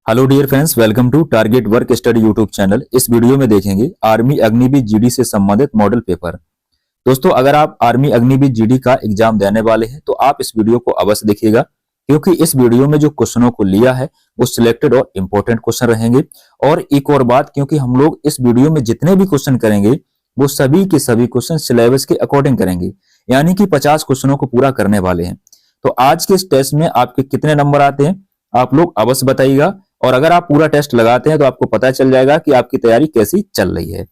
Hello dear friends, welcome to target work study YouTube channel. इस video में देखेंगे army Agniveer GD से संबंधित मॉडल पेपर। दोस्तों, अगर आप आर्मी अग्निवीर जीडी का एग्जाम देने वाले हैं तो आप इस वीडियो को अवश्य देखिएगा, क्योंकि इस वीडियो में जो क्वेश्चनों को लिया है वो सिलेक्टेड और इंपॉर्टेंट क्वेश्चन रहेंगे। और एक और बात, क्योंकि हम लोग इस वीडियो में जितने भी क्वेश्चन करेंगे वो सभी के सभी क्वेश्चन सिलेबस के अकॉर्डिंग करेंगे, यानी कि 50 क्वेश्चनों को पूरा करने वाले हैं। तो आज के इस टेस्ट में आपके कितने नंबर आते हैं आप लोग अवश्य बताइएगा, और अगर आप पूरा टेस्ट लगाते हैं तो आपको पता चल जाएगा कि आपकी तैयारी कैसी चल रही है।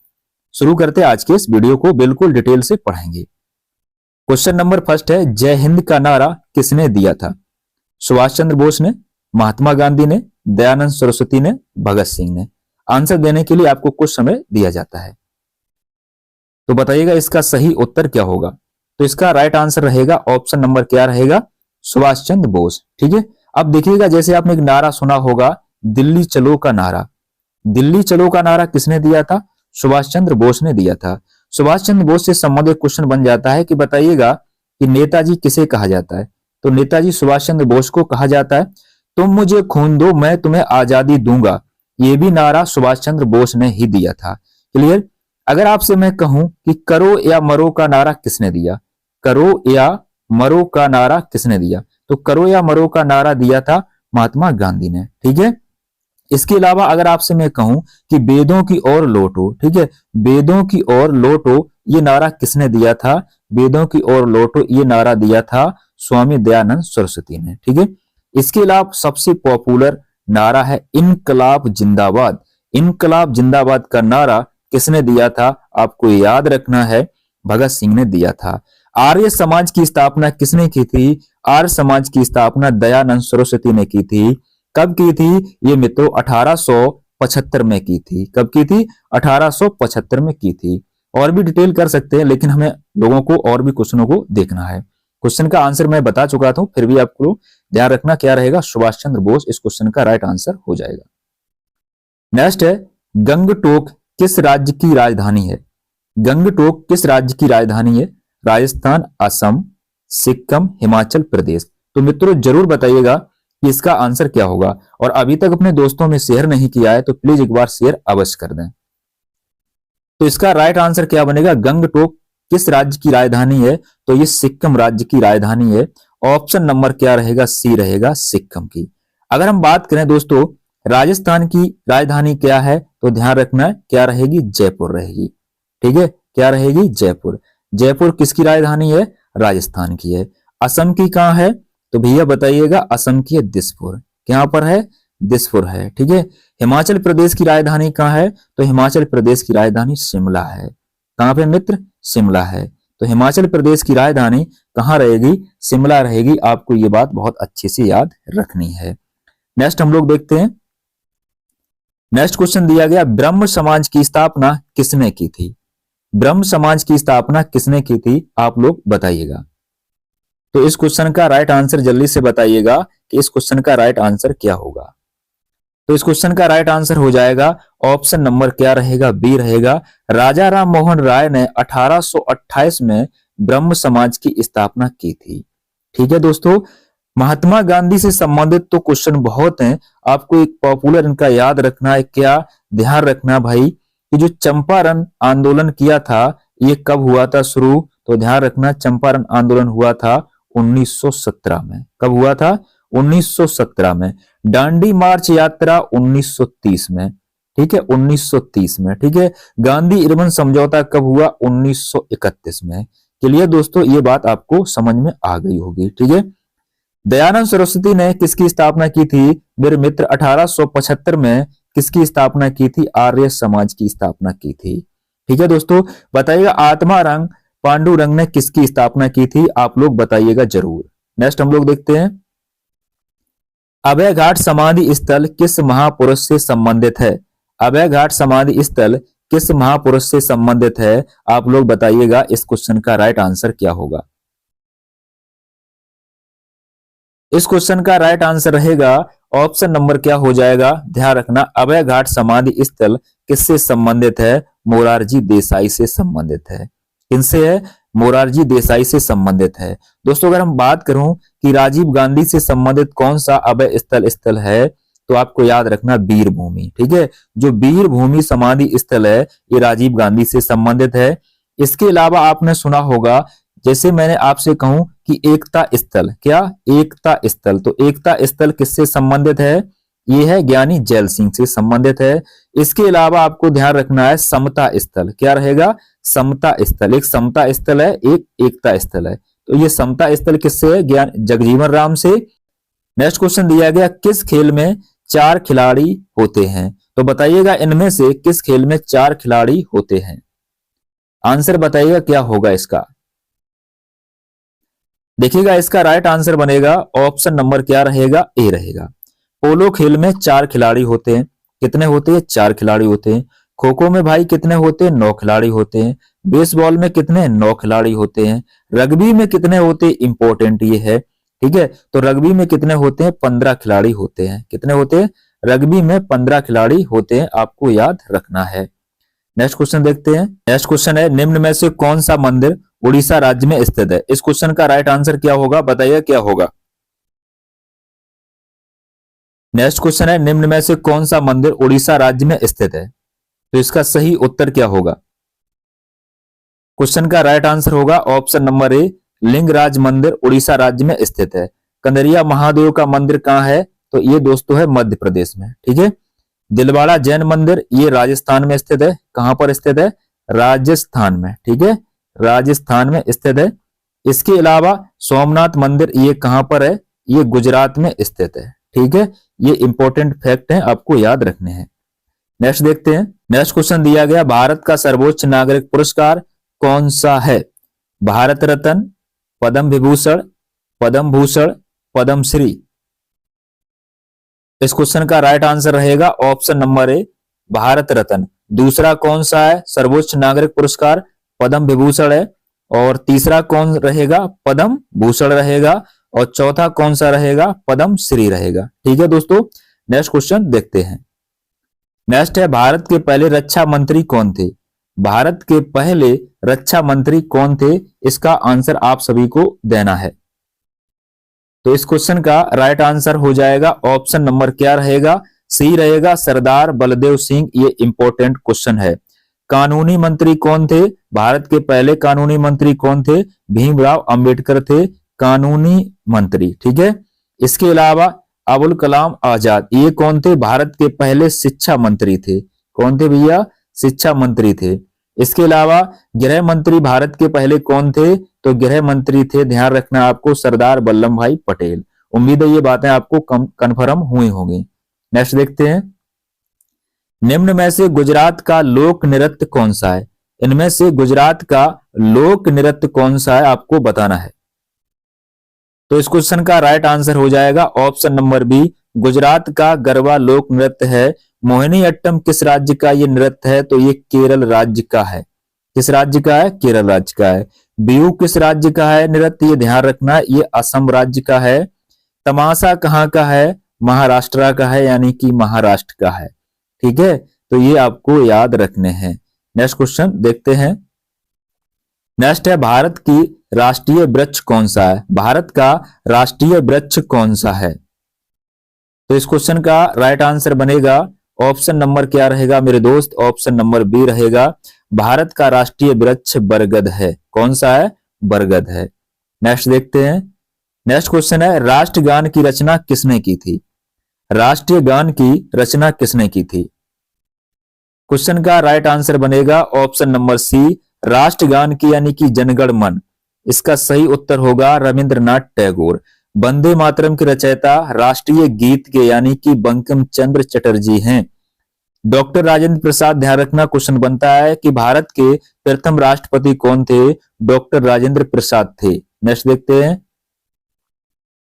शुरू करते हैं आज के इस वीडियो को, बिल्कुल डिटेल से पढ़ेंगे। क्वेश्चन नंबर फर्स्ट है, जय हिंद का नारा किसने दिया था? सुभाष चंद्र बोस ने, महात्मा गांधी ने, दयानंद सरस्वती ने, भगत सिंह ने। आंसर देने के लिए आपको कुछ समय दिया जाता है, तो बताइएगा इसका सही उत्तर क्या होगा। तो इसका राइट आंसर रहेगा ऑप्शन नंबर क्या रहेगा? सुभाष चंद्र बोस। ठीक है, अब देखिएगा, जैसे आपने एक नारा सुना होगा, दिल्ली चलो का नारा। दिल्ली चलो का नारा किसने दिया था? सुभाष चंद्र बोस ने दिया था। सुभाष चंद्र बोस से संबंधित क्वेश्चन बन जाता है कि बताइएगा कि नेताजी किसे कहा जाता है? तो नेताजी सुभाष चंद्र बोस को कहा जाता है। तुम मुझे खून दो, मैं तुम्हें आजादी दूंगा, ये भी नारा सुभाष चंद्र बोस ने ही दिया था। क्लियर? अगर आपसे मैं कहूं कि करो या मरो का नारा किसने दिया? करो या मरो का नारा किसने दिया? तो करो या मरो का नारा दिया था महात्मा गांधी ने। ठीक है, इसके अलावा अगर आपसे मैं कहूं कि वेदों की ओर लौटो, ठीक है, वेदों की ओर लौटो, ये नारा किसने दिया था? वेदों की ओर लौटो ये नारा दिया था स्वामी दयानंद सरस्वती ने। ठीक है, इसके अलावा सबसे पॉपुलर नारा है इनकलाब जिंदाबाद। इनकलाब जिंदाबाद का नारा किसने दिया था? आपको याद रखना है, भगत सिंह ने दिया था। आर्य समाज की स्थापना किसने की थी? आर्य समाज की स्थापना दयानंद सरस्वती ने की थी। कब की थी ये मित्रों? 1875 में की थी। कब की थी? 1875 में की थी। और भी डिटेल कर सकते हैं, लेकिन हमें लोगों को और भी क्वेश्चनों को देखना है। क्वेश्चन का आंसर मैं बता चुका था, फिर भी आपको ध्यान रखना क्या रहेगा? सुभाष चंद्र बोस इस क्वेश्चन का राइट आंसर हो जाएगा। नेक्स्ट है, गंगटोक किस राज्य की राजधानी है? गंगटोक किस राज्य की राजधानी है? राजस्थान, असम, सिक्किम, हिमाचल प्रदेश। तो मित्रों जरूर बताइएगा कि इसका आंसर क्या होगा, और अभी तक अपने दोस्तों में शेयर नहीं किया है तो प्लीज एक बार शेयर अवश्य कर दें। तो इसका राइट आंसर क्या बनेगा? गंगटोक किस राज्य की राजधानी है? तो ये सिक्किम राज्य की राजधानी है। ऑप्शन नंबर क्या रहेगा? सी रहेगा, सिक्किम की। अगर हम बात करें दोस्तों राजस्थान की राजधानी क्या है, तो ध्यान रखना क्या रहेगी? जयपुर रहेगी। ठीक है, क्या रहेगी? जयपुर। जयपुर किसकी राजधानी है? राजस्थान की है। असम की कहां है? तो भैया बताइएगा, असम की है दिसपुर। कहां पर है? दिसपुर है। ठीक है, हिमाचल प्रदेश की राजधानी कहां है? तो हिमाचल प्रदेश की राजधानी शिमला है। कहां पे मित्र? शिमला है। तो हिमाचल प्रदेश की राजधानी कहां रहेगी? शिमला रहेगी। आपको ये बात बहुत अच्छे से याद रखनी है। नेक्स्ट हम लोग देखते हैं। नेक्स्ट क्वेश्चन दिया गया, ब्रह्म समाज की स्थापना किसने की थी? ब्रह्म समाज की स्थापना किसने की थी? आप लोग बताइएगा। तो इस क्वेश्चन का राइट आंसर जल्दी से बताइएगा कि इस क्वेश्चन का राइट आंसर क्या होगा। तो इस क्वेश्चन का राइट आंसर हो जाएगा ऑप्शन नंबर क्या रहेगा? बी रहेगा। राजा राम मोहन राय ने 1828 में ब्रह्म समाज की स्थापना की थी। ठीक है दोस्तों, महात्मा गांधी से संबंधित तो क्वेश्चन बहुत हैं, आपको एक पॉपुलर इनका याद रखना है। क्या ध्यान रखना भाई कि जो चंपारण आंदोलन किया था ये कब हुआ था शुरू? तो ध्यान रखना, चंपारण आंदोलन हुआ था 1917 में। कब हुआ था? 1917 में। दांडी मार्च यात्रा 1930 में। ठीक है, 1930 में। ठीक है, गांधी इरविन समझौता कब हुआ? 1931 में। क्लियर दोस्तों, ये बात आपको समझ में आ गई होगी। ठीक है, दयानंद सरस्वती ने किसकी स्थापना की थी मेरे मित्र? 1875 में किसकी स्थापना की थी? आर्य समाज की स्थापना की थी। ठीक है दोस्तों, बताइएगा आत्माराम पांडुरंग ने किसकी स्थापना की थी? आप लोग बताइएगा जरूर। नेक्स्ट हम लोग देखते हैं, अभय घाट समाधि स्थल किस महापुरुष से संबंधित है? अभय घाट समाधि स्थल किस महापुरुष से संबंधित है? आप लोग बताइएगा इस क्वेश्चन का राइट आंसर क्या होगा। इस क्वेश्चन का राइट आंसर रहेगा ऑप्शन नंबर क्या हो जाएगा? ध्यान रखना, अभय घाट समाधि स्थल किससे संबंधित है? मोरारजी देसाई से संबंधित है। किनसे है? मोरारजी देसाई से संबंधित है। दोस्तों अगर हम बात करूं कि राजीव गांधी से संबंधित कौन सा अभय स्थल है, तो आपको याद रखना वीर भूमि। ठीक है, जो वीर भूमि समाधि स्थल है ये राजीव गांधी से संबंधित है। इसके अलावा आपने सुना होगा, जैसे मैंने आपसे कहूं कि एकता स्थल, क्या एकता स्थल, तो एकता स्थल किससे संबंधित है? ये है ज्ञानी जैल सिंह से संबंधित है। इसके अलावा आपको ध्यान रखना है समता स्थल, क्या रहेगा? समता स्थल। एक समता स्थल है, एक एकता स्थल है, तो ये समता स्थल किससे है? ज्ञान जगजीवन राम से। नेक्स्ट क्वेश्चन दिया गया, किस खेल में 4 खिलाड़ी होते हैं? तो बताइएगा इनमें से किस खेल में 4 खिलाड़ी होते हैं? आंसर बताइएगा क्या होगा इसका। देखिएगा इसका राइट आंसर बनेगा ऑप्शन नंबर क्या रहेगा? ए रहेगा। पोलो खेल में 4 खिलाड़ी होते हैं। कितने होते हैं? 4 खिलाड़ी होते हैं। खो खो में भाई कितने होते हैं? 9 खिलाड़ी होते हैं। बेसबॉल में कितने? 9 खिलाड़ी होते हैं। रग्बी में कितने होते हैं? इंपॉर्टेंट ये है। ठीक है, तो रग्बी में कितने होते हैं? 15 खिलाड़ी होते हैं। कितने होते हैं? रग्बी में 15 खिलाड़ी होते हैं, आपको याद रखना है। नेक्स्ट क्वेश्चन देखते हैं। नेक्स्ट क्वेश्चन है, निम्न में से कौन सा मंदिर उड़ीसा राज्य में स्थित है? इस क्वेश्चन का राइट आंसर क्या होगा? बताइए क्या होगा। नेक्स्ट क्वेश्चन है, निम्न में से कौन सा मंदिर उड़ीसा राज्य में स्थित है? तो इसका सही उत्तर क्या होगा? क्वेश्चन का राइट आंसर होगा ऑप्शन नंबर ए, लिंगराज मंदिर उड़ीसा राज्य में स्थित है। कंदरिया महादेव का मंदिर कहां है? तो ये दोस्तों है मध्य प्रदेश में। ठीक है, दिलवाड़ा जैन मंदिर ये राजस्थान में स्थित है। कहां पर स्थित है? राजस्थान में। ठीक है, राजस्थान में स्थित है। इसके अलावा सोमनाथ मंदिर ये कहां पर है? ये गुजरात में स्थित है। ठीक है, ये इंपॉर्टेंट फैक्ट है, आपको याद रखने हैं। नेक्स्ट देखते हैं। नेक्स्ट क्वेश्चन दिया गया, भारत का सर्वोच्च नागरिक पुरस्कार कौन सा है? भारत रत्न, पद्म विभूषण, पद्म भूषण, पद्म श्री। इस क्वेश्चन का राइट आंसर रहेगा option number A, Bharat Ratna. दूसरा कौन सा है सर्वोच्च नागरिक पुरस्कार? पद्म विभूषण है। और तीसरा कौन रहेगा? पद्म भूषण रहेगा। और चौथा कौन सा रहेगा? पद्म श्री रहेगा। ठीक है दोस्तों, नेक्स्ट क्वेश्चन देखते हैं। नेक्स्ट है, भारत के पहले रक्षा मंत्री कौन थे? भारत के पहले रक्षा मंत्री कौन थे? इसका आंसर आप सभी को देना है। तो इस क्वेश्चन का राइट आंसर हो जाएगा ऑप्शन नंबर क्या रहेगा? सी रहेगा, सरदार बलदेव सिंह। ये इंपॉर्टेंट क्वेश्चन है। कानूनी मंत्री कौन थे? भारत के पहले कानूनी मंत्री कौन थे? भीमराव अंबेडकर थे कानूनी मंत्री। ठीक है, इसके अलावा अबुल कलाम आजाद ये कौन थे? भारत के पहले शिक्षा मंत्री थे। कौन थे भैया? शिक्षा मंत्री थे। इसके अलावा गृह मंत्री भारत के पहले कौन थे? तो गृह मंत्री थे, ध्यान रखना आपको, सरदार वल्लभ भाई पटेल। उम्मीद है ये बातें आपको कन्फर्म हुई होंगी। नेक्स्ट देखते हैं। निम्न में से गुजरात का लोक नृत्य कौन सा है? इनमें से गुजरात का लोक नृत्य कौन सा है आपको बताना है। तो इस क्वेश्चन का राइट आंसर हो जाएगा ऑप्शन नंबर बी, गुजरात का गरबा लोक नृत्य है। मोहिनी अट्टम किस राज्य का ये नृत्य है? तो ये केरल राज्य का है। किस राज्य का है? केरल राज्य का है। बिहू किस राज्य का है नृत्य? ये ध्यान रखना, ये असम राज्य का है। तमाशा कहाँ का है? महाराष्ट्र का है, यानी कि महाराष्ट्र का है। ठीक है, तो ये आपको याद रखने हैं। नेक्स्ट क्वेश्चन देखते हैं। नेक्स्ट है, भारत की राष्ट्रीय वृक्ष कौन सा है? भारत का राष्ट्रीय वृक्ष कौन सा है? तो इस क्वेश्चन का राइट आंसर बनेगा ऑप्शन नंबर क्या रहेगा मेरे दोस्त? ऑप्शन नंबर बी रहेगा, भारत का राष्ट्रीय वृक्ष बरगद है। कौन सा है? बरगद है। नेक्स्ट देखते हैं। नेक्स्ट क्वेश्चन है, राष्ट्रगान की रचना किसने की थी? राष्ट्रीय गान की रचना किसने की थी? क्वेश्चन का राइट आंसर बनेगा ऑप्शन नंबर सी, राष्ट्रगान की यानी कि जनगण मन। इसका सही उत्तर होगा रविंद्रनाथ टैगोर। वंदे मातरम के रचयिता राष्ट्रीय गीत के यानी कि बंकिम चंद्र चटर्जी हैं। डॉक्टर राजेंद्र प्रसाद, ध्यान रखना क्वेश्चन बनता है कि भारत के प्रथम राष्ट्रपति कौन थे? डॉक्टर राजेंद्र प्रसाद थे। नेक्स्ट देखते हैं।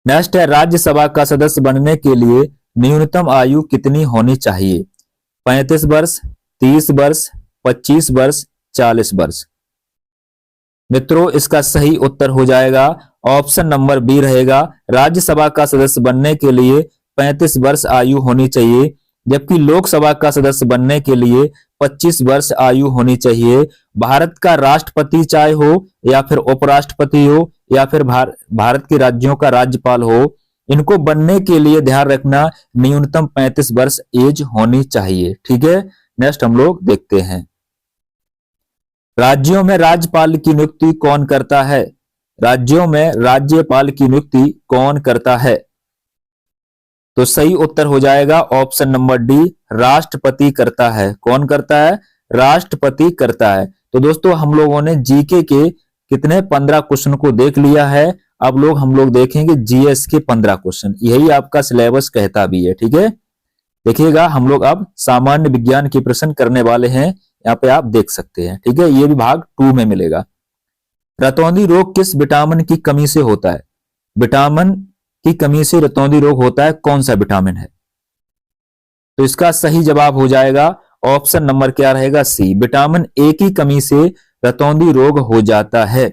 नेक्स्ट है, राज्यसभा का सदस्य बनने के लिए न्यूनतम आयु कितनी होनी चाहिए? 35 वर्ष, 30 वर्ष, 25 वर्ष, 40 वर्ष। मित्रों इसका सही उत्तर हो जाएगा ऑप्शन नंबर बी रहेगा, राज्यसभा का सदस्य बनने के लिए 35 वर्ष आयु होनी चाहिए, जबकि लोकसभा का सदस्य बनने के लिए 25 वर्ष आयु होनी चाहिए। भारत का राष्ट्रपति चाहे हो या फिर उपराष्ट्रपति हो या फिर भारत के राज्यों का राज्यपाल हो, इनको बनने के लिए ध्यान रखना न्यूनतम 35 वर्ष एज होनी चाहिए। ठीक है, नेक्स्ट हम लोग देखते हैं, राज्यों में राज्यपाल की नियुक्ति कौन करता है? राज्यों में राज्यपाल की नियुक्ति कौन करता है? तो सही उत्तर हो जाएगा ऑप्शन नंबर डी, राष्ट्रपति करता है। कौन करता है? राष्ट्रपति करता है। तो दोस्तों हम लोगों ने जीके के कितने 15 क्वेश्चन को देख लिया है। अब हम लोग देखेंगे जीएस के 15 क्वेश्चन, यही आपका सिलेबस कहता भी है। ठीक है, देखिएगा हम लोग अब सामान्य विज्ञान के प्रश्न करने वाले हैं, यहाँ पे आप देख सकते हैं। ठीक है, ये भी भाग 2 में मिलेगा। रतौंधी रोग किस विटामिन की कमी से होता है? विटामिन की कमी से रतौंधी रोग होता है, कौन सा विटामिन है? तो इसका सही जवाब हो जाएगा ऑप्शन नंबर क्या रहेगा? सी, विटामिन ए की कमी से रतौंधी रोग हो जाता है।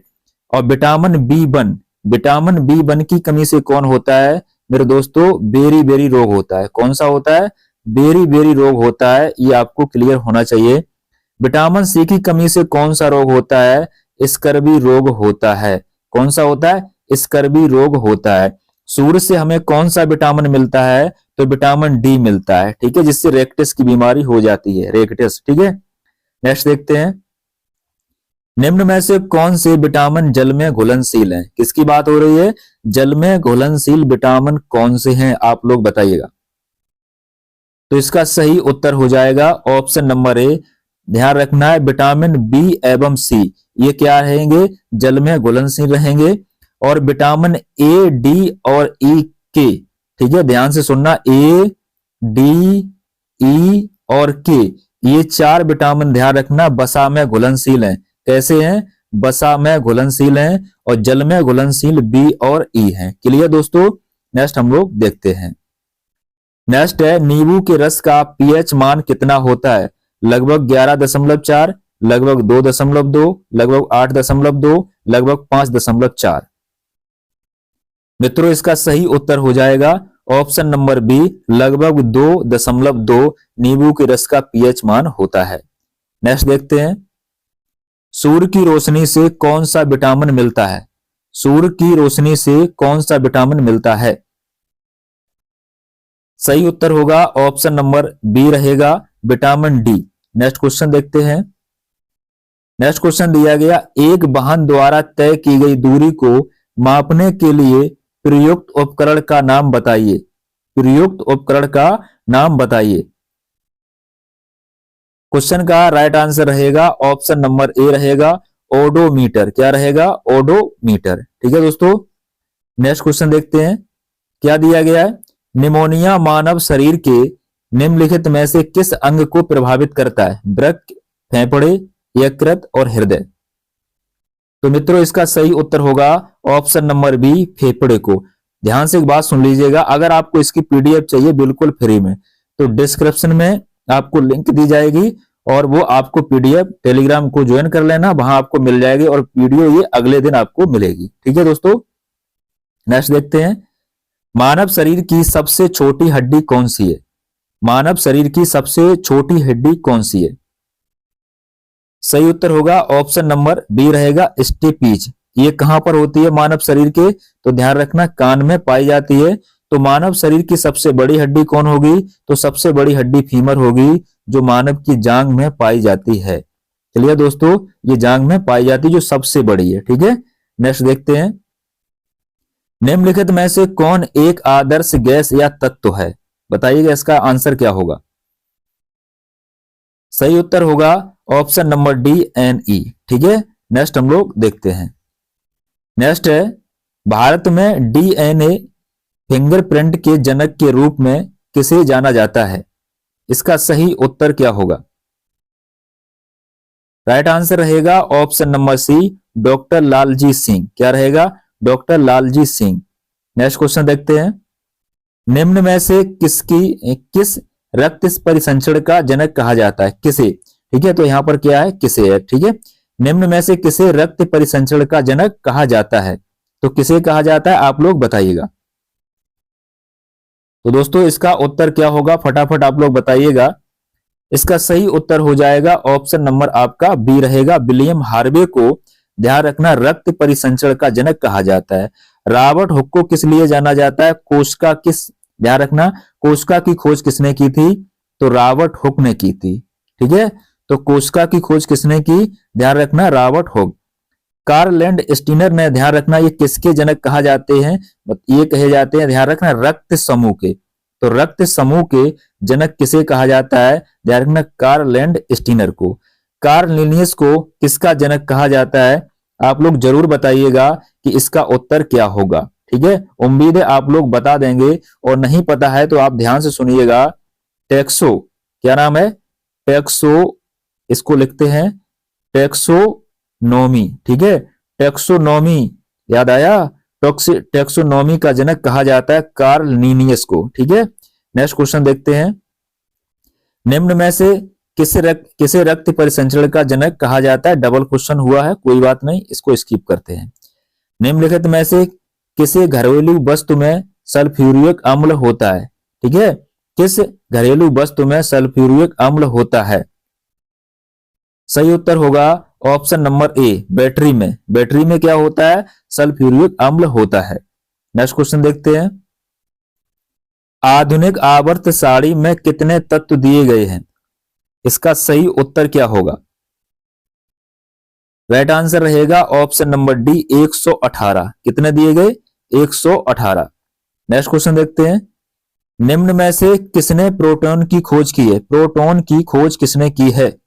और विटामिन बी1, विटामिन बी1 की कमी से कौन होता है मेरे दोस्तों? बेरी बेरी रोग होता है। कौन सा होता है? बेरी बेरी रोग होता है, ये आपको क्लियर होना चाहिए। विटामिन सी की कमी से कौन सा रोग होता है? स्कर्वी रोग होता है। कौन सा होता है? स्कर्वी रोग होता है। सूर्य से हमें कौन सा विटामिन मिलता है? तो विटामिन डी मिलता है। ठीक है, जिससे रेक्टिस की बीमारी हो जाती है, रेक्टिस। ठीक है, नेक्स्ट देखते हैं, निम्न में से कौन से विटामिन जल में घुलनशील हैं? किसकी बात हो रही है? जल में घुलनशील विटामिन कौन से हैं, आप लोग बताइएगा। तो इसका सही उत्तर हो जाएगा ऑप्शन नंबर ए। ध्यान रखना है विटामिन बी एवं सी ये क्या रहेंगे? जल में घुलनशील रहेंगे। और विटामिन ए, डी और ई के, ठीक है ध्यान से सुनना, ए, डी, ई और के, ये 4 विटामिन ध्यान रखना वसा में घुलनशील हैं। कैसे हैं? वसा में घुलनशील हैं और जल में घुलनशील बी और ई हैं। क्लियर दोस्तों, नेक्स्ट हम लोग देखते हैं। नेक्स्ट है, नींबू के रस का पीएच मान कितना होता है? लगभग 11.4, लगभग 2.2, लगभग 8.2, लगभग 5.4। मित्रों इसका सही उत्तर हो जाएगा ऑप्शन नंबर बी, लगभग 2.2 नींबू के रस का पीएच मान होता है। नेक्स्ट देखते हैं, सूर्य की रोशनी से कौन सा विटामिन मिलता है? सूर्य की रोशनी से कौन सा विटामिन मिलता है? सही उत्तर होगा ऑप्शन नंबर बी रहेगा, विटामिन डी। नेक्स्ट क्वेश्चन देखते हैं। नेक्स्ट क्वेश्चन दिया गया, एक वाहन द्वारा तय की गई दूरी को मापने के लिए प्रयुक्त उपकरण का नाम बताइए। प्रयुक्त उपकरण का नाम बताइए। क्वेश्चन का राइट आंसर रहेगा ऑप्शन नंबर ए रहेगा, ओडोमीटर। क्या रहेगा? ओडोमीटर। ठीक है दोस्तों, नेक्स्ट क्वेश्चन देखते हैं, क्या दिया गया है? निमोनिया मानव शरीर के निम्नलिखित में से किस अंग को प्रभावित करता है? वृक्क, फेफड़े, यकृत और हृदय। तो मित्रों इसका सही उत्तर होगा ऑप्शन नंबर बी, फेफड़े को। ध्यान से एक बात सुन लीजिएगा, अगर आपको इसकी पीडीएफ चाहिए बिल्कुल फ्री में, तो डिस्क्रिप्शन में आपको लिंक दी जाएगी और वो आपको पीडीएफ टेलीग्राम को ज्वाइन कर लेना, वहां आपको मिल जाएगी और वीडियो ये अगले दिन आपको मिलेगी। ठीक है दोस्तों, नेक्स्ट देखते हैं, मानव शरीर की सबसे छोटी हड्डी कौन सी है? मानव शरीर की सबसे छोटी हड्डी कौन सी है? सही उत्तर होगा ऑप्शन नंबर बी रहेगा, स्टेपीज। ये कहां पर होती है मानव शरीर के? तो ध्यान रखना कान में पाई जाती है। तो मानव शरीर की सबसे बड़ी हड्डी कौन होगी? तो सबसे बड़ी हड्डी फीमर होगी, जो मानव की जांघ में पाई जाती है। चलिए दोस्तों, ये जांघ में पाई जाती है जो सबसे बड़ी है। ठीक है, नेक्स्ट देखते हैं, निम्नलिखित में से कौन एक आदर्श गैस या तत्व है? बताइएगा इसका आंसर क्या होगा। सही उत्तर होगा ऑप्शन नंबर डी, NE। ठीक है, नेक्स्ट हम लोग देखते हैं। नेक्स्ट है, भारत में DNA फिंगरप्रिंट के जनक के रूप में किसे जाना जाता है? इसका सही उत्तर क्या होगा? राइट आंसर रहेगा option number C, doctor Lalji Singh. क्या रहेगा? Doctor Lalji Singh. Next question देखते हैं, निम्न में से किस रक्त परिसंचरण का जनक कहा जाता है? किसे? ठीक है, तो यहां पर क्या है? किसे है। ठीक है, निम्न में से किसे रक्त परिसंचरण का जनक कहा जाता है? तो किसे कहा जाता है आप लोग बताइएगा। तो दोस्तों इसका उत्तर क्या होगा फटाफट आप लोग बताइएगा। इसका सही उत्तर हो जाएगा ऑप्शन नंबर आपका बी रहेगा, विलियम हार्वे को ध्यान रखना रक्त परिसंचरण का जनक कहा जाता है। रॉबर्ट हुक को किस लिए जाना जाता है? कोशिका किस, ध्यान रखना, कोशिका की खोज किसने की थी? तो रॉबर्ट हुक ने की थी। ठीक है, तो कोशिका की खोज किसने की? ध्यान रखना, Robert Hooke. Karl Landsteiner ने, ध्यान रखना, ये किसके जनक कहा जाते हैं? ये कहे जाते हैं, ध्यान रखना, रक्त समूह के। तो रक्त समूह के जनक किसे कहा जाता है? ध्यान रखना, कार्ल लैंड स्टीनर को। कार्ल लिनियस को किसका जनक कहा जाता है? आप लोग जरूर बताइएगा कि इसका उत्तर क्या होगा। ठीक है, उम्मीद है आप लोग बता देंगे, और नहीं पता है तो आप ध्यान से सुनिएगा। टेक्सो, क्या नाम है? टेक्सो, इसको लिखते हैं टेक्सोनोमी। ठीक है, टेक्सोनोमी, याद आया? टेक्सोनोमी का जनक कहा जाता है कार्ल लिनियस को। ठीक है, नेक्स्ट क्वेश्चन देखते हैं। निम्न में से किसे रक्त परिसंचरण का जनक कहा जाता है? डबल क्वेश्चन हुआ है, कोई बात नहीं, इसको स्किप करते हैं। निम्नलिखित में से किसे घरेलू वस्तु में सल्फ्यूरिक अम्ल होता है? ठीक है, किस घरेलू वस्तु में सल्फ्यूरिक अम्ल होता है? सही उत्तर होगा ऑप्शन नंबर ए, बैटरी में। बैटरी में क्या होता है? सल्फ्यूरिक अम्ल होता है। नेक्स्ट क्वेश्चन देखते हैं। आधुनिक आवर्त सारणी में कितने तत्व दिए गए हैं? इसका सही उत्तर क्या होगा? राइट आंसर रहेगा ऑप्शन नंबर डी, 118। कितने दिए गए? 118। नेक्स्ट क्वेश्चन देखते हैं। निम्न में से किसने प्रोटॉन की खोज की है? प्रोटॉन की खोज किसने की है?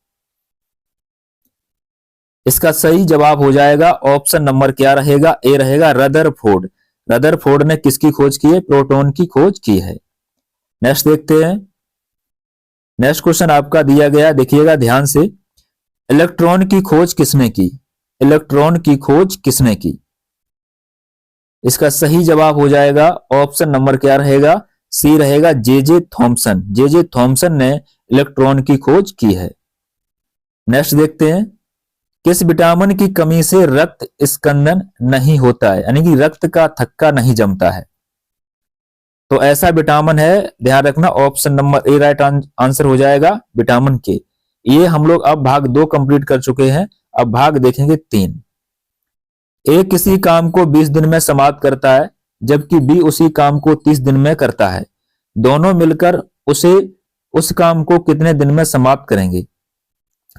इसका सही जवाब हो जाएगा ऑप्शन नंबर क्या रहेगा? ए रहेगा, रदरफोर्ड। रदरफोर्ड ने किसकी खोज की है? प्रोटॉन की खोज की है। नेक्स्ट देखते हैं। नेक्स्ट क्वेश्चन आपका दिया गया, देखिएगा ध्यान से। इलेक्ट्रॉन की खोज किसने की? इलेक्ट्रॉन की खोज किसने की? इसका सही जवाब हो जाएगा ऑप्शन नंबर क्या रहेगा? सी रहेगा, जे थॉमसन। जे थॉमसन ने इलेक्ट्रॉन की खोज की है। नेक्स्ट देखते हैं। किस विटामिन की कमी से रक्त स्कंदन नहीं होता है, यानी कि रक्त का थक्का नहीं जमता है? तो ऐसा विटामिन है, ध्यान रखना, option number A right answer हो जाएगा, विटामिन के। ये हम लोग अब भाग 2 कंप्लीट कर चुके हैं, अब भाग देखेंगे 3। ए किसी काम को 20 दिन में समाप्त करता है, जबकि बी उसी काम को 30 दिन में करता है। दोनों मिलकर उस काम को कितने दिन में समाप्त करेंगे?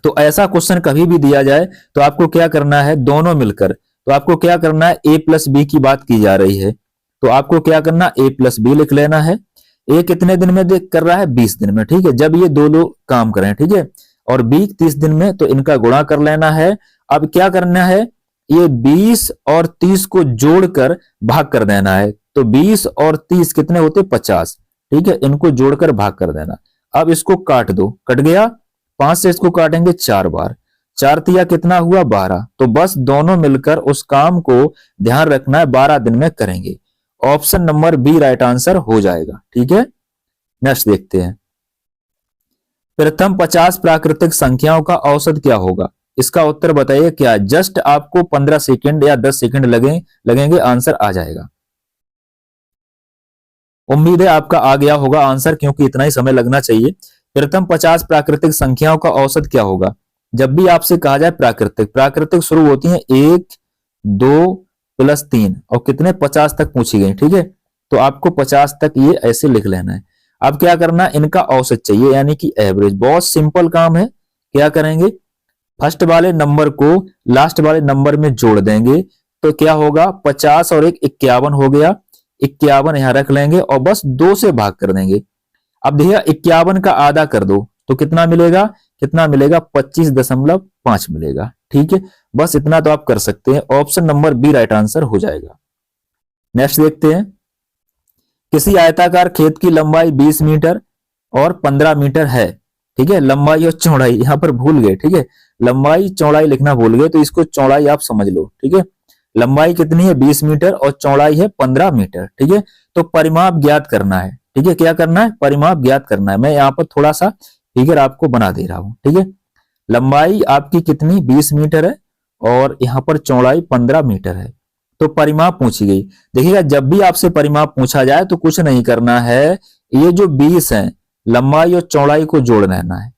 तो ऐसा क्वेश्चन कभी भी दिया जाए तो आपको क्या करना है? दोनों मिलकर, तो आपको क्या करना है? ए प्लस बी की बात की जा रही है, तो आपको क्या करना? ए प्लस बी लिख लेना है। ए कितने दिन में कर रहा है? 20 दिन में। ठीक है, जब ये दो लोग काम करें, ठीक है, और बी 30 दिन में, तो इनका गुणा कर लेना है। अब क्या करना है? ये 20 और 30 को जोड़कर भाग कर देना है। तो 20 और 30 कितने होते? 50। ठीक है, इनको जोड़कर भाग कर देना। अब इसको काट दो, कट गया। 5 से इसको काटेंगे 4 बार, 4 तिया कितना हुआ? 12। तो बस दोनों मिलकर उस काम को, ध्यान रखना है, 12 दिन में करेंगे। Option number B right answer हो जाएगा। ठीक है, नेक्स्ट देखते हैं। प्रथम 50 प्राकृतिक संख्याओं का औसत क्या होगा? इसका उत्तर बताइए क्या? जस्ट आपको 15 सेकंड या 10 सेकंड लगेंगे, आंसर आ जाएगा। उम्मीद है आपका आ गया होगा आंसर, क्योंकि इतना ही समय लगना चाहिए। प्रथम 50 प्राकृतिक संख्याओं का औसत क्या होगा? जब भी आपसे कहा जाए प्राकृतिक शुरू होती है 1, 2 प्लस 3 और कितने? 50 तक पूछी गई। ठीक है, तो आपको 50 तक ये ऐसे लिख लेना है। अब क्या करना? इनका औसत चाहिए, यानी कि एवरेज। बहुत सिंपल काम है। क्या करेंगे? फर्स्ट वाले नंबर को लास्ट वाले नंबर में जोड़ देंगे, तो क्या होगा? 50 और 1 51 हो गया। 51 यहां रख लेंगे और बस 2 से भाग कर देंगे। अब देखिए 51 का आधा कर दो तो कितना मिलेगा? 25.5 मिलेगा। ठीक है, बस इतना तो आप कर सकते हैं। Option number B right answer हो जाएगा। नेक्स्ट देखते हैं। किसी आयताकार खेत की लंबाई 20 मीटर और 15 मीटर है। ठीक है, लंबाई और चौड़ाई यहां पर भूल गए। ठीक है, लंबाई चौड़ाई लिखना भूल गए, तो इसको चौड़ाई आप समझ लो। ठीक है, लंबाई कितनी है? 20 मीटर और चौड़ाई है 15 मीटर। ठीक है, तो परिमाप ज्ञात करना है। ठीक है, क्या करना है? परिमाप ज्ञात करना है। मैं यहाँ पर थोड़ा सा फिगर आपको बना दे रहा हूं। ठीक है, लंबाई आपकी कितनी? 20 मीटर है और यहाँ पर चौड़ाई 15 मीटर है। तो परिमाप पूछी गई। देखिएगा, जब भी आपसे परिमाप पूछा जाए तो कुछ नहीं करना है, ये जो 20 है, लंबाई और चौड़ाई को जोड़ लेना है।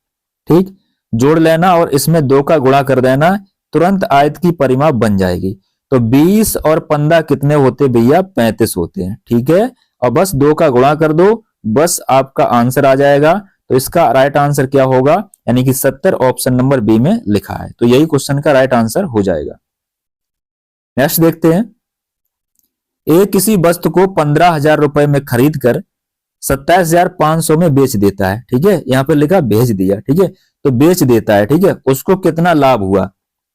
ठीक, जोड़ लेना और इसमें 2 का गुणा कर देना, तुरंत आयत की परिमाप बन जाएगी। तो 20 और 15 कितने होते भैया? 35 होते हैं। ठीक है, और बस 2 का गुणा कर दो, बस आपका आंसर आ जाएगा। तो इसका राइट आंसर क्या होगा? यानी कि 70 ऑप्शन नंबर बी में लिखा है। तो यही क्वेश्चन का राइट आंसर हो जाएगा। नेक्स्ट देखते हैं। एक किसी वस्तु को 15,000 रुपए में खरीद कर 27,500 में बेच देता है। ठीक है, यहाँ पे लिखा भेज दिया। ठीक है, तो बेच देता है। ठीक है, उसको कितना लाभ हुआ?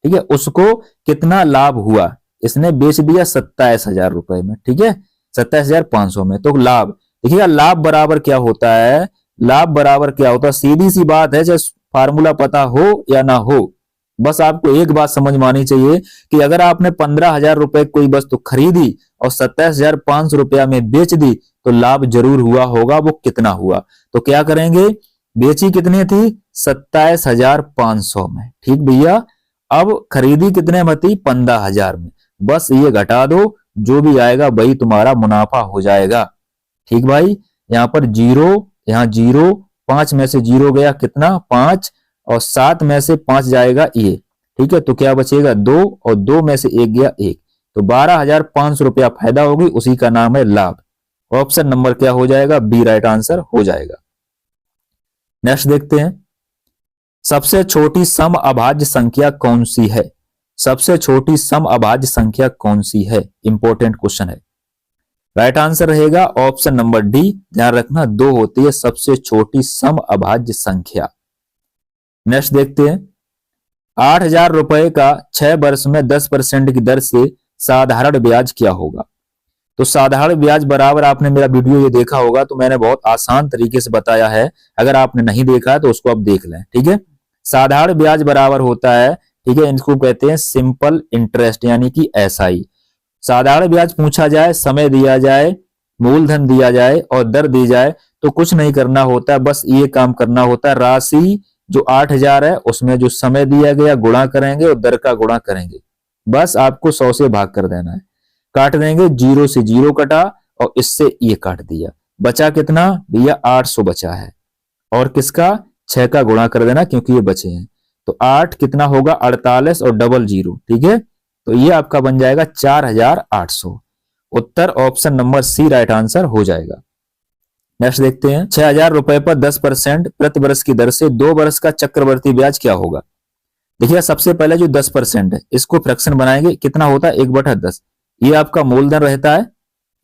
ठीक है, उसको कितना लाभ हुआ? इसने बेच दिया 27,000 रुपए में। ठीक है, 27,500 में। तो लाभ देखिएगा, लाभ बराबर क्या होता है? लाभ बराबर क्या होता है? सीधी सी बात है, चाहे फार्मूला पता हो या ना हो, बस आपको एक बात समझ में आनी चाहिए कि अगर आपने 15,000 रुपए कोई वस्तु खरीदी और 27,500 रुपया में बेच दी तो लाभ जरूर हुआ होगा। वो कितना हुआ? तो क्या करेंगे? बेची कितनी थी? 27,500 में। ठीक भैया, अब खरीदी कितने में थी? 15,000 में। बस ये घटा दो, जो भी आएगा वही तुम्हारा मुनाफा हो जाएगा। ठीक भाई, यहाँ पर जीरो, यहाँ जीरो, 5 में से जीरो गया कितना? 5, और 7 में से 5 जाएगा ये। ठीक है, तो क्या बचेगा? 2, और 2 में से 1 गया 1। तो 12,500 रुपया फायदा होगी, उसी का नाम है लाभ। ऑप्शन नंबर क्या हो जाएगा? बी राइट आंसर हो जाएगा। नेक्स्ट देखते हैं। सबसे छोटी सम अभाज्य संख्या कौन सी है? सबसे छोटी सम अभाज्य संख्या कौन सी है? इंपॉर्टेंट क्वेश्चन है। राइट आंसर रहेगा ऑप्शन नंबर डी। ध्यान रखना, 2 होती है सबसे छोटी सम अभाज्य संख्या। नेक्स्ट देखते हैं। 8,000 रुपए का 6 वर्ष में 10% की दर से साधारण ब्याज क्या होगा? तो साधारण ब्याज बराबर, आपने मेरा वीडियो ये देखा होगा तो मैंने बहुत आसान तरीके से बताया है। अगर आपने नहीं देखा है तो उसको आप देख लें। ठीक है, साधारण ब्याज बराबर होता है, ठीक है, इनको कहते हैं सिंपल इंटरेस्ट, यानी कि एसआई। साधारण ब्याज पूछा जाए, समय दिया जाए, मूलधन दिया जाए और दर दी जाए तो कुछ नहीं करना होता, बस ये काम करना होता है। राशि जो 8,000 है उसमें जो समय दिया गया गुणा करेंगे और दर का गुणा करेंगे। बस आपको 100 से भाग कर देना है। काट देंगे, 0 से 0 कटा और इससे ये काट दिया। बचा कितना भैया? 800 बचा है। और किसका? 6 का गुणा कर देना क्योंकि ये बचे हैं। तो 8 कितना होगा? 48 और डबल 0। ठीक है, तो ये आपका बन जाएगा 4,800। उत्तर option number C right answer हो जाएगा। नेक्स्ट देखते हैं। 6,000 रुपए पर 10% प्रति वर्ष की दर से 2 वर्ष का चक्रवर्ती ब्याज क्या होगा? देखिए, सबसे पहले जो 10% है इसको फ्रैक्शन बनाएंगे। कितना होता है? 1/10। ये आपका मूलधन रहता है,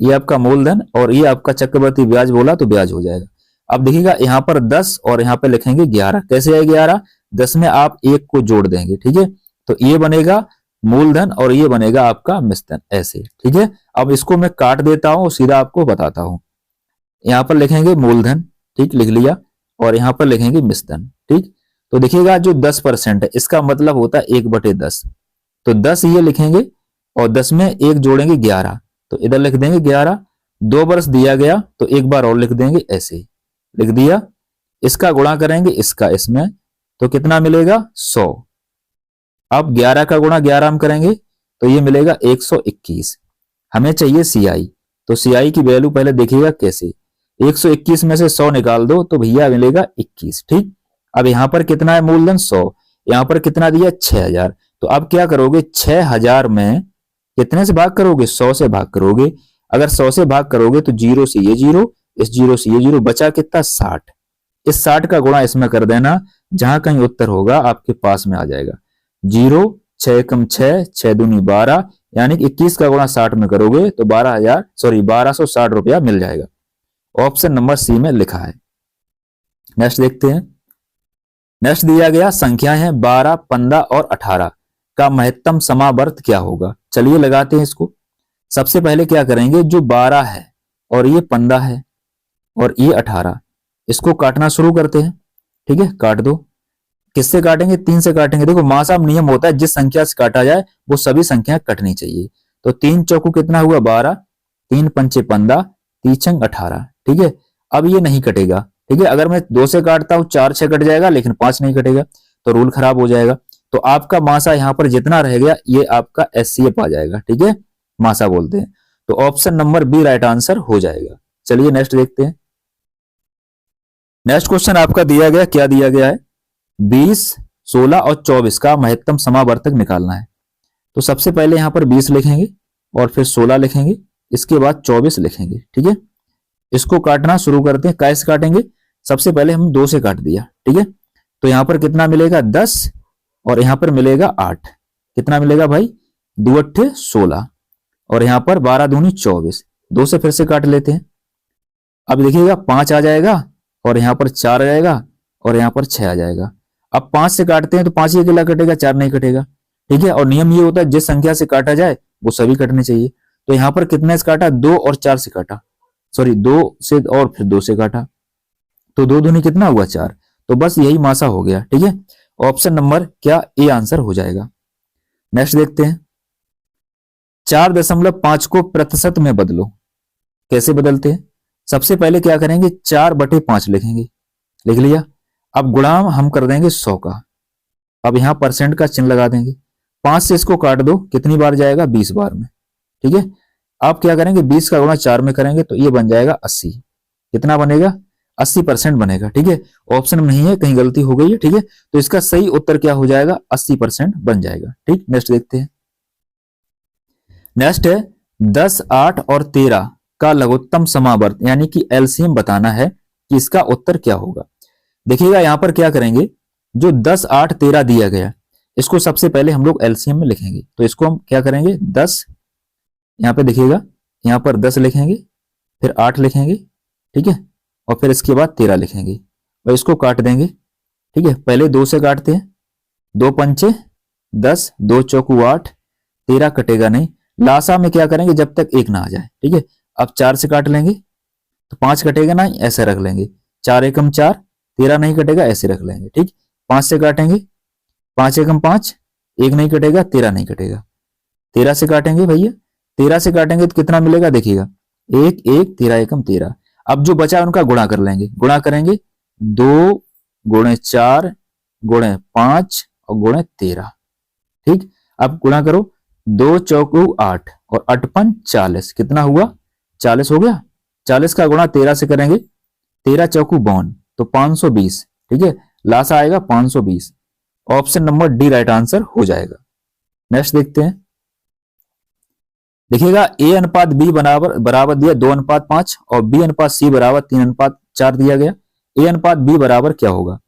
ये आपका मूलधन, और ये आपका चक्रवर्ती ब्याज बोला तो ब्याज हो जाएगा। अब देखिएगा, यहाँ पर 10 और यहाँ पे लिखेंगे 11। कैसे है 11? 10 में आप 1 को जोड़ देंगे। ठीक है, तो ये बनेगा मूलधन और ये बनेगा आपका मिश्धन, ऐसे। ठीक है, अब इसको मैं काट देता हूं, सीधा आपको बताता हूं। यहाँ पर लिखेंगे मूलधन, ठीक, लिख लिया, और यहाँ पर लिखेंगे मिश्धन। ठीक, तो देखिएगा जो 10% है इसका मतलब होता है 1/10। तो 10 ये लिखेंगे और 10 में 1 जोड़ेंगे 11, तो इधर लिख देंगे 11। 2 वर्ष दिया गया तो एक बार और लिख देंगे, ऐसे लिख दिया। इसका गुणा करेंगे इसका इसमें, तो कितना मिलेगा? 100। अब 11 का गुणा 11 हम करेंगे तो ये मिलेगा 121। हमें चाहिए सीआई, तो सीआई की वैल्यू पहले देखिएगा कैसे। 121 में से 100 निकाल दो तो भैया मिलेगा 21। ठीक, अब यहां पर कितना है? मूलधन 100, यहां पर कितना दिया? 6,000। तो अब क्या करोगे? 6,000 में कितने से भाग करोगे? 100 से भाग करोगे। अगर 100 से भाग करोगे तो 0 से ये 0, इस 0 से ये 0, बचा कितना? 60। इस 60 का गुणा इसमें कर देना, जहां कहीं उत्तर होगा आपके पास में आ जाएगा। 0, 6 कम 6, 6 दूनी 12, यानी कि 21 का गुणा 60 में करोगे तो 1260 रुपया मिल जाएगा। ऑप्शन नंबर सी में लिखा है। नेक्स्ट देखते हैं। नेक्स्ट दिया गया संख्याएं हैं 12, 15 और 18 का महत्तम समावर्त क्या होगा? चलिए लगाते हैं इसको। सबसे पहले क्या करेंगे, जो 12 है और ये 15 है और ये 18, इसको काटना शुरू करते हैं। ठीक है, काट दो। किससे काटेंगे? 3 से काटेंगे। देखो मासाब नियम होता है, जिस संख्या से काटा जाए वो सभी संख्या कटनी चाहिए। तो 3 चौको कितना हुआ? 12, 3 पंचे 15, 3 छंग 18। ठीक है, अब ये नहीं कटेगा। ठीक है, अगर मैं 2 से काटता हूं 4 6 कट जाएगा, लेकिन 5 नहीं कटेगा, तो रूल खराब हो जाएगा। तो आपका मासा यहाँ पर जितना रह गया ये आपका एचसीएफ आ जाएगा। ठीक है, मासा बोलते हैं। तो option number B right answer हो जाएगा। चलिए नेक्स्ट देखते हैं। नेक्स्ट क्वेश्चन आपका दिया गया, क्या दिया गया है? 20, 16 और 24 का महत्तम समावर्तक निकालना है। तो सबसे पहले यहाँ पर 20 लिखेंगे और फिर 16 लिखेंगे, इसके बाद 24 लिखेंगे। ठीक है, इसको काटना शुरू करते हैं। कैसे काटेंगे? सबसे पहले हम 2 से काट दिया। ठीक है, तो यहाँ पर कितना मिलेगा? 10 और यहाँ पर मिलेगा 8। कितना मिलेगा भाई? 2 अट्ठे 16 और यहाँ पर 12 दूनी 24। 2 से फिर से काट लेते हैं। अब देखिएगा 5 आ जाएगा और यहाँ पर 4 आ जाएगा और यहाँ पर 6 आ जाएगा। अब 5 से काटते हैं तो 5 ही अकेला कटेगा, 4 नहीं कटेगा। ठीक है, और नियम ये होता है जिस संख्या से काटा जाए वो सभी कटने चाहिए। तो यहाँ पर कितने से काटा? 2 और 4 से काटा, सॉरी 2 से और फिर 2 से काटा, तो 2 दूनी कितना हुआ? 4। तो बस यही मासा हो गया। ठीक है, ऑप्शन नंबर क्या ए आंसर हो जाएगा। नेक्स्ट देखते हैं, 4.5 को प्रतिशत में बदलो। कैसे बदलते हैं? सबसे पहले क्या करेंगे? 4/5 लिखेंगे, लिख लिया। अब गुणा हम कर देंगे 100 का। अब यहां परसेंट का चिन्ह लगा देंगे। 5 से इसको काट दो, कितनी बार जाएगा? 20 बार में। ठीक है, अब क्या करेंगे? 20 का गुणा 4 में करेंगे तो ये बन जाएगा 80। कितना बनेगा? 80% बनेगा। ठीक है, ऑप्शन में नहीं है, कहीं गलती हो गई है। ठीक है, तो इसका सही उत्तर क्या हो जाएगा? 80% बन जाएगा। ठीक, नेक्स्ट देखते हैं। नेक्स्ट है 10, 8 और 13 का लघुत्तम समावर्त यानी कि एलसीएम बताना है कि इसका उत्तर क्या होगा। देखिएगा यहां पर क्या करेंगे, जो 10, 8, 13 दिया गया इसको सबसे पहले हम लोग एलसीएम में लिखेंगे। तो इसको हम क्या करेंगे? 10, यहाँ पे देखिएगा यहाँ पर 10 लिखेंगे, फिर 8 लिखेंगे। ठीक है, और फिर इसके बाद 13 लिखेंगे और इसको काट देंगे। ठीक है, पहले 2 से काटते हैं। 2 पंचे 10, 2 चौकू 8, 13 कटेगा नहीं। लासा में क्या करेंगे? जब तक 1 ना आ जाए। ठीक है, अब 4 से काट लेंगे तो 5 कटेगा ना, ऐसे रख लेंगे। 4 एकम 4, 13 नहीं कटेगा, ऐसे रख लेंगे। ठीक, 5 से काटेंगे, 5 एकम 5, 1 नहीं कटेगा, 13 नहीं कटेगा। 13 से काटेंगे भैया, 13 से काटेंगे तो कितना मिलेगा? देखिएगा 1, 1, 13 एकम 13। अब जो बचा उनका गुणा कर लेंगे। गुणा करेंगे 2 गुणे 4 गुणे 5 और गुणे 13। ठीक, अब गुणा करो 2 चौकू 8 और 8 पंच 40। कितना हुआ? 40 हो गया। 40 का गुणा 13 से करेंगे, 13 चौकू 52 तो 520। ठीक है, लासा आएगा 520। Option number D right answer हो जाएगा। नेक्स्ट देखते हैं। देखिएगा ए अनुपात बी बराबर बराबर दिया 2:5 और बी अनुपात सी बराबर 3:4 दिया गया। ए अनुपात बी बराबर क्या होगा?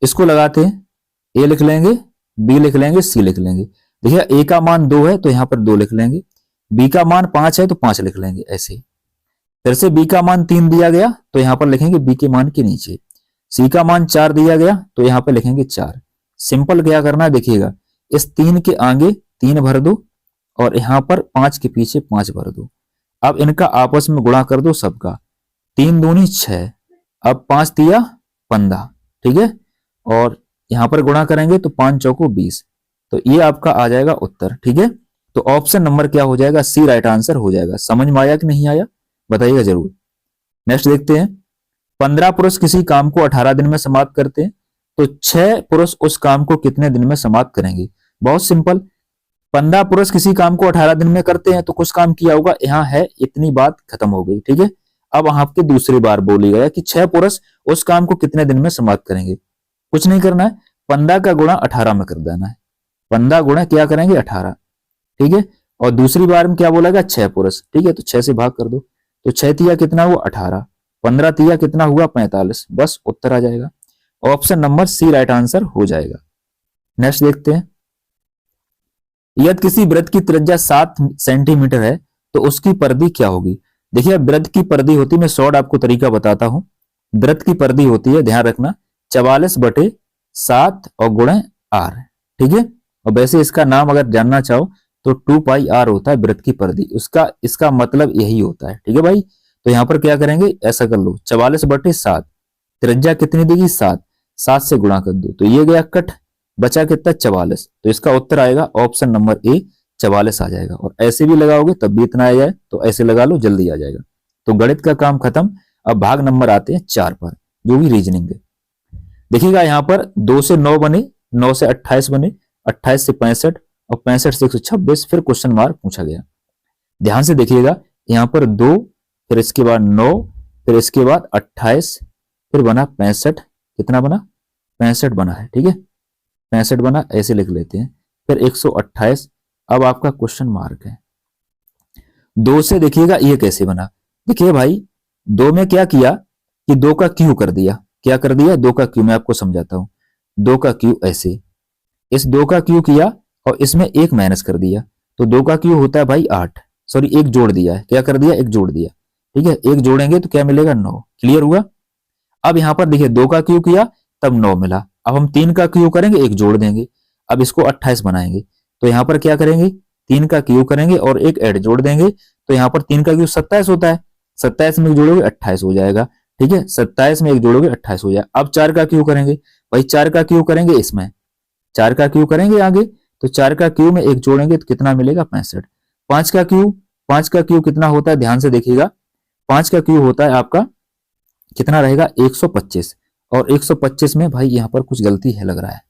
इसको लगाते हैं। ए लिख लेंगे, बी लिख लेंगे, सी लिख लेंगे। देखिए ए का मान 2 है तो यहाँ पर 2 लिख लेंगे, बी का मान 5 है तो 5 लिख लेंगे। ऐसे फिर से बी का मान 3 दिया गया तो यहाँ पर लिखेंगे बी के मान के नीचे। सी का मान 4 दिया गया तो यहाँ पर लिखेंगे 4। सिंपल क्या करना है? देखिएगा इस 3 के आगे 3 भर दो और यहाँ पर 5 के पीछे 5 भर दो। अब इनका आपस में गुणा कर दो सबका। 3 दूनी 6, अब 5 दिया 15। ठीक है, और यहाँ पर गुणा करेंगे तो 5 चौको 20। तो ये आपका आ जाएगा उत्तर। ठीक है, तो ऑप्शन नंबर क्या हो जाएगा? सी राइट आंसर हो जाएगा। समझ में आया कि नहीं आया? बताइएगा जरूर। नेक्स्ट देखते हैं। 15 पुरुष किसी काम को 18 दिन में समाप्त करते हैं तो 6 पुरुष उस काम को कितने दिन में समाप्त करेंगे? बहुत सिंपल। 15 पुरुष किसी काम को 18 दिन में करते हैं तो कुछ काम किया होगा, यहाँ है इतनी बात खत्म हो गई। ठीक है, अब आपके दूसरी बार बोली गया कि 6 पुरुष उस काम को कितने दिन में समाप्त करेंगे। कुछ नहीं करना है, 15 का गुणा 18 में कर देना है। 15 गुणा क्या करेंगे? 18। ठीक है, और दूसरी बार में क्या बोला गया? 6 पुरुष। ठीक है, तो 6 से भाग कर दो तो 6 तिया कितना हुआ? 18। 15 तिया कितना हुआ? 45। बस उत्तर आ जाएगा। Option number C right answer हो जाएगा। नेक्स्ट देखते हैं। यदि किसी वृत्त की त्रिज्या 7 सेंटीमीटर है तो उसकी परिधि क्या होगी? देखिए वृत्त की परिधि होती है, मैं शॉर्ट आपको तरीका बताता हूं। वृत्त की परिधि होती है, ध्यान रखना, 44/7 और गुणे आर। ठीक है, और वैसे इसका नाम अगर जानना चाहो तो 2πr होता है वृत्त की परिधि, उसका इसका मतलब यही होता है। ठीक है भाई, तो यहां पर क्या करेंगे? ऐसा कर लो 44/7, त्रिज्या कितनी देगी? 7, 7 से गुणा कर दो तो ये गया कट, बचा कितना? 44। तो इसका उत्तर आएगा ऑप्शन नंबर ए 44 आ जाएगा। और ऐसे भी लगाओगे तब भी इतना आ जाए तो ऐसे लगा लो, जल्दी आ जाएगा। तो गणित का काम खत्म। अब भाग नंबर आते हैं 4 पर, जो भी रीजनिंग है। देखिएगा यहाँ पर 2 से 9 बने, 9 से 28 बने, 28 से 65 और 65 से 126, फिर क्वेश्चन मार्क पूछा गया। ध्यान से देखिएगा, यहाँ पर 2, फिर इसके बाद 9, फिर इसके बाद 28, फिर बना 65। कितना बना? 65 बना है। ठीक है, 65 बना, ऐसे लिख लेते हैं। फिर 128, अब आपका क्वेश्चन मार्क है। 2 से देखिएगा ये कैसे बना। देखिए भाई 2 में क्या किया कि 2 का क्यू कर दिया। क्या कर दिया? 2 का क्यू। मैं आपको समझाता हूं। 2 का क्यू ऐसे, इस 2 का क्यू किया और इसमें 1 माइनस कर दिया, तो 2 का क्यू होता है भाई 8। सॉरी 1 जोड़ दिया है। क्या कर दिया? 1 जोड़ दिया। ठीक है, 1 जोड़ेंगे तो क्या मिलेगा? 9। क्लियर हुआ? अब यहां पर देखिए 2 का क्यू किया तब 9 मिला। अब हम 3 का क्यू करेंगे, 1 जोड़ देंगे। अब इसको 28 बनाएंगे, तो यहां पर क्या करेंगे? 3 का क्यू करेंगे और 1 ऐड जोड़ देंगे, तो यहां पर 3 का क्यू 27 होता है। 27 में 1 जोड़ोगे 28 हो जाएगा। ठीक है, 27 में 1 जोड़ोगे 28 हो जाएगा। अब 4 का क्यू करेंगे भाई, 4 का क्यू करेंगे इसमें, 4 का क्यू करेंगे आगे, तो 4 का क्यू में 1 जोड़ेंगे तो कितना मिलेगा? 65। 5 का क्यू, 5 का क्यू कितना होता है? ध्यान से देखिएगा, 5 का क्यू होता है आपका कितना रहेगा? 125। और 125 में भाई यहां पर कुछ गलती है लग रहा है।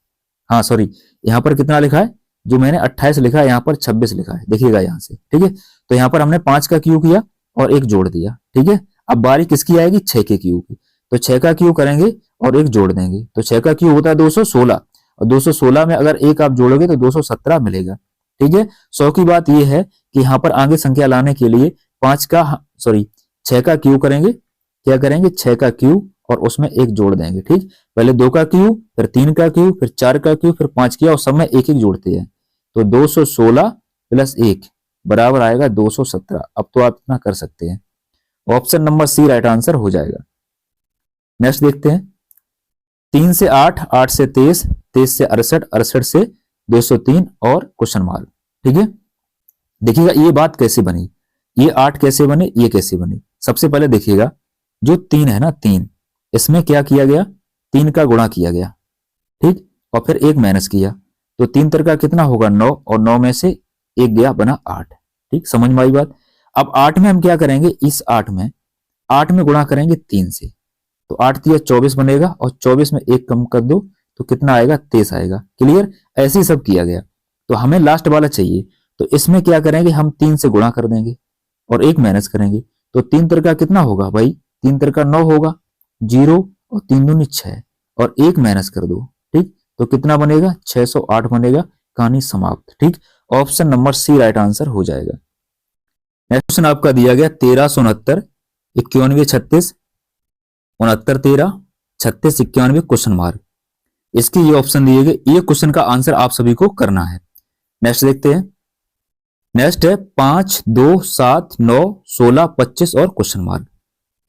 हाँ सॉरी, यहां पर कितना लिखा है? जो मैंने 28 लिखा है, यहां पर 26 लिखा है। देखिएगा यहां से। ठीक है, तो यहां पर हमने 5 का क्यू किया और 1 जोड़ दिया। ठीक है, अब बारी किसकी आएगी? 6 के क्यू की। तो 6 का क्यू करेंगे और 1 जोड़ देंगे, तो 6 का क्यू होता है 216, और 216 में अगर 1 आप जोड़ोगे तो 217 मिलेगा। ठीक है, 100 की बात यह है कि यहां पर आगे संख्या लाने के लिए 5 का सॉरी 6 का क्यू करेंगे। क्या करेंगे? 6 का क्यू और उसमें 1 जोड़ देंगे। ठीक, पहले 2 का क्यू, फिर 3 का क्यू, फिर 4 का क्यू, फिर 5 किया और सब में 1 1 जोड़ते हैं, तो 216 प्लस 1 बराबर आएगा 217। अब तो आप इतना कर सकते हैं। Option number C right answer हो जाएगा। नेक्स्ट देखते हैं। 3 से 8, 8 से 23, 23 से 68, 68 से 203 और क्वेश्चन मार्क। ठीक है, देखिएगा ये बात कैसे बनी, ये 8 कैसे बने, ये कैसे बने। सबसे पहले देखिएगा जो 3 है ना, 3, इसमें क्या किया गया? 3 का गुणा किया गया। ठीक, और फिर 1 माइनस किया, तो 3 तर का कितना होगा? 9, और 9 में से 1 गया, बना 8। ठीक, समझ में आई बात? अब 8 में हम क्या करेंगे? इस 8 में गुणा करेंगे 3 से, तो 8 दिया 24 बनेगा, और 24 में 1 कम कर दो तो कितना आएगा? 23 आएगा। क्लियर? ऐसे ही सब किया गया। तो हमें लास्ट वाला चाहिए, तो इसमें क्या करेंगे? हम 3 से गुणा कर देंगे और 1 माइनस करेंगे, तो 3 तर का कितना होगा भाई? 3 तर का 9 होगा, 0 और 3 दूनी 6, और 1 माइनस कर दो। ठीक, तो कितना बनेगा? 608 बनेगा। कहानी समाप्त। ठीक, option number C right answer हो जाएगा। नेक्स्ट क्वेश्चन आपका दिया गया 1369, 91, 36, 69, 13, 36, 91 क्वेश्चन मार्क। इसके ये ऑप्शन दिए गए, ये क्वेश्चन का आंसर आप सभी को करना है। नेक्स्ट देखते हैं। नेक्स्ट है 5, 2, 7, 9, 16, 25 और क्वेश्चन मार्क।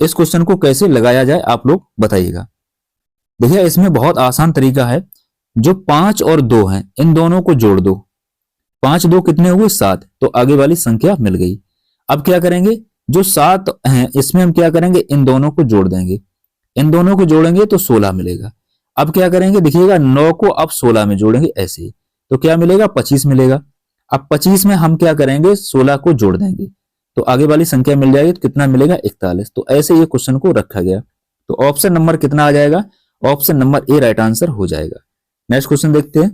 इस क्वेश्चन को कैसे लगाया जाए आप लोग बताइएगा। देखिए इसमें बहुत आसान तरीका है। जो 5 और 2 हैं इन दोनों को जोड़ दो। 5 2 कितने हुए? 7, तो आगे वाली संख्या मिल गई। अब क्या करेंगे? जो 7 हैं इसमें हम क्या करेंगे? इन दोनों को जोड़ देंगे। इन दोनों को जोड़ेंगे तो 16 मिलेगा। अब क्या करेंगे? देखिएगा 9 को अब 16 में जोड़ेंगे ऐसे, तो क्या मिलेगा? 25 मिलेगा। अब 25 में हम क्या करेंगे? 16 को जोड़ देंगे, तो आगे वाली संख्या मिल जाएगी, तो कितना मिलेगा? 41। तो ऐसे ये क्वेश्चन को रखा गया। तो ऑप्शन नंबर कितना आ जाएगा? Option number A right answer हो जाएगा। नेक्स्ट क्वेश्चन देखते हैं।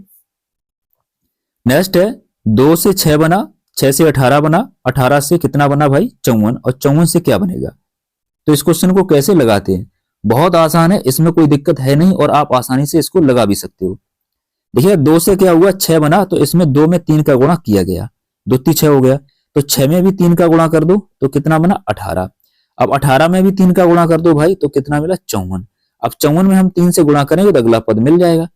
नेक्स्ट है 2 से 6 बना, 6 से 18 बना, 18 से कितना बना भाई? 54, और 54 से क्या बनेगा? तो इस क्वेश्चन को कैसे लगाते हैं? बहुत आसान है, इसमें कोई दिक्कत है नहीं और आप आसानी से इसको लगा भी सकते हो। देखिए 2 से क्या हुआ? 6 बना, तो इसमें 2 में 3 का गुणा किया गया, 2 3 6 हो गया। तो 6 में भी 3 का गुणा कर दो तो कितना बना? 18। अब 18 में भी 3 का गुणा कर दो भाई, तो कितना मिला? 54। अब 54 में हम 3 से गुणा करेंगे तो अगला पद मिल जाएगा।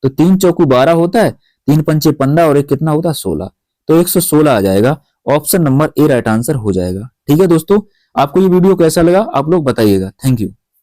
तो 3 चौकू 12 होता है, 3 पंचे 15 और 1 कितना होता है? 16। तो 116 आ जाएगा। Option number A right answer हो जाएगा। ठीक है दोस्तों, आपको ये वीडियो कैसा लगा आप लोग बताइएगा। Thank you.